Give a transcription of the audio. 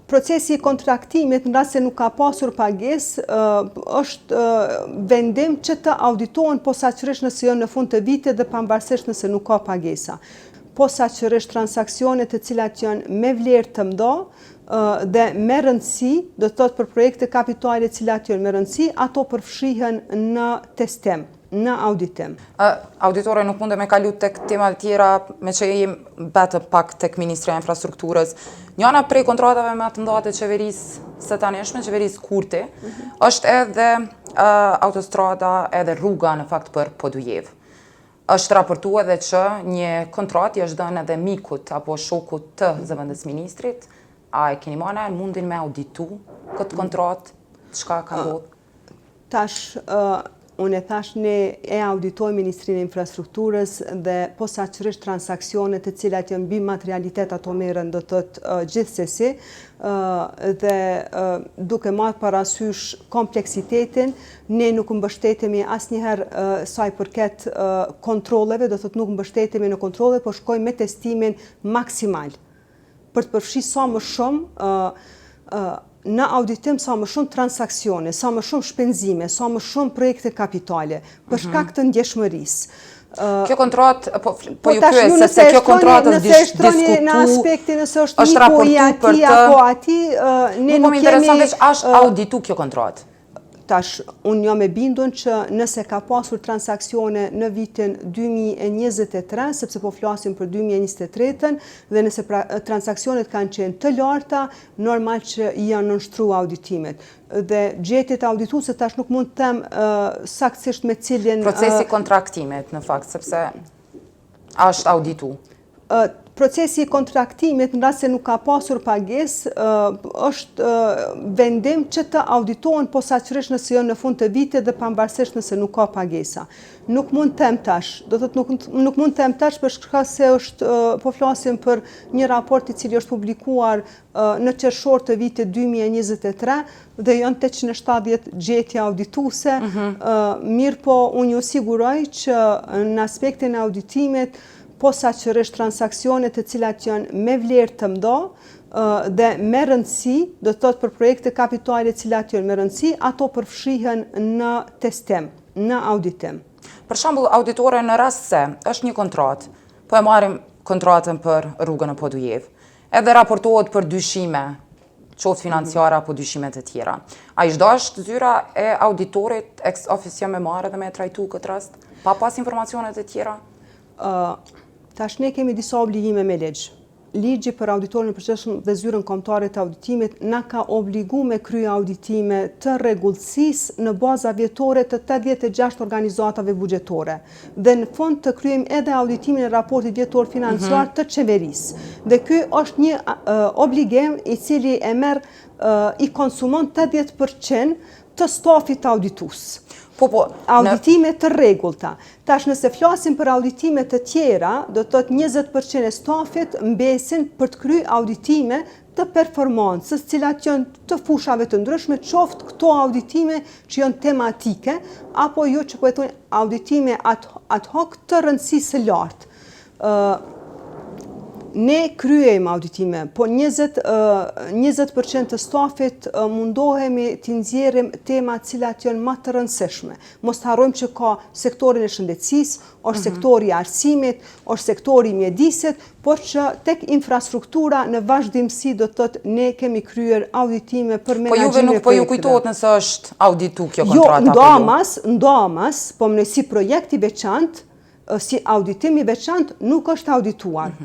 Procesi i kontraktimit në rast se nuk ka pasur pagesë është vendim që të auditohen posaçërisht nëse jo në fund të vitit dhe pavarësisht nëse nuk ka pagesa. Posaçërisht transaksionet të cilat janë me vlerë të mëdha dhe me rëndësi, do të thotë për projekte kapitale të cilat janë me rëndësi, ato përfshihen në testim, në auditim. Auditore, nuk mundem me kalu tek tema të tjera, me që jem betë pak tek Ministria e Infrastrukturës. Njëna prej kontratave me të mëdha të qeverisë së tanishme, qeverisë Kurti, është edhe autostrada edhe rruga në fakt për Podujev. Është raportuar edhe që një kontrat i është dhënë edhe mikut apo shokut të zëvendës ministrit. A e keni marrë mundin me auditu këtë kontrat, çka ka ndodhur? Tash unë e thash ne e auditojmë Ministrinë e Infrastrukturës dhe posaçërisht transaksionet të cilat janë mbi materialitet ato merren do të thotë gjithsesi dhe duke marrë parasysh kompleksitetin, ne nuk mbështetemi asnjëherë sa i përket kontrolleve, do të thotë nuk mbështetemi në kontrolle, por shkojmë me testimin maksimal për të përfshirë sa më shumë në auditim sa më shumë transaksione, sa më shumë shpenzime, sa më shumë projekte kapitale, për shkak të ndjeshmërisë. Kjo kontratë, po ju pyes se kjo kontratë është diskutu, në aspektin nëse është nipo i ati apo ati, ne nuk kemi... interesant veç është auditu kjo kontratë. Tash, unë jam e bindun që nëse ka pasur transaksione në vitin 2023, sepse po flasim për 2023, dhe nëse transaksionet kanë qenë të larta, normal që janë nënshtruar auditimet. Dhe gjetjet audituese tash nuk mund të them saktësisht me cilin... Procesi kontraktimit, në fakt, sepse është auditu. Procesi i kontraktimit në rast se nuk ka pasur pagesë është vendim që të auditohen posaçërisht nëse jo në fund të vitit dhe pavarësisht nëse nuk ka pagesa. Nuk mund të them tash, do të thotë nuk mund të them tash për shkak se është po flasim për një raport i cili është publikuar në qershor të vitit 2023 dhe janë 870 gjetje audituese. Mirë po unë ju siguroj që në aspektin e auditimit posaçërisht transaksionet të cilat janë me vlerë të mëdha dhe me rëndësi, do të thotë për projekte kapitale të cilat janë me rëndësi, ato përfshihen në testim, në auditim. Për shembull, auditore, në rast se është një kontratë, po e marrim kontratën për rrugën e Podujev, edhe raportohet për dyshime, qoftë financiare apo dyshime të tjera. A ishdo është zyra e auditorit ex officio me marrë dhe me trajtu këtë rast, pa pas informacionet e tjera? Tash ne kemi disa obligime me ligj. Ligji për auditorin e përgjithshëm dhe zyrën kombëtare të auditimit na ka obliguar me krye auditime të rregullsisë në baza vjetore të 86 organizatave buxhetore. Dhe në fund të kryejmë edhe auditimin e raportit vjetor financiar të qeverisë. Dhe ky është një obligim i cili e merr i konsumon 80% të stafit auditues. Auditime të rregullta. Tash nëse flasim për auditime të tjera, do të thotë 20% e stafit mbesin për të kryer auditime të performancës, cilat janë të fushave të ndryshme, qoftë këto auditime që janë tematike, apo jo që po e thonë auditime ad hoc të rëndësisë së lartë. Ne kryejmë auditime, po 20% të stafit mundohemi të nxjerrim tema cilat janë më të rëndësishme. Mos harrojmë që ka sektorin e shëndetësisë, është sektori i arsimit, është sektori i mjedisit, por që tek infrastruktura në vazhdimsi do të thotë ne kemi kryer auditime për menaxhimin e projekteve. Po ju kujtohet nëse është auditu kjo kontrata apo jo? Ndomas, po si projekt i veçantë, si auditim i veçantë nuk është audituar.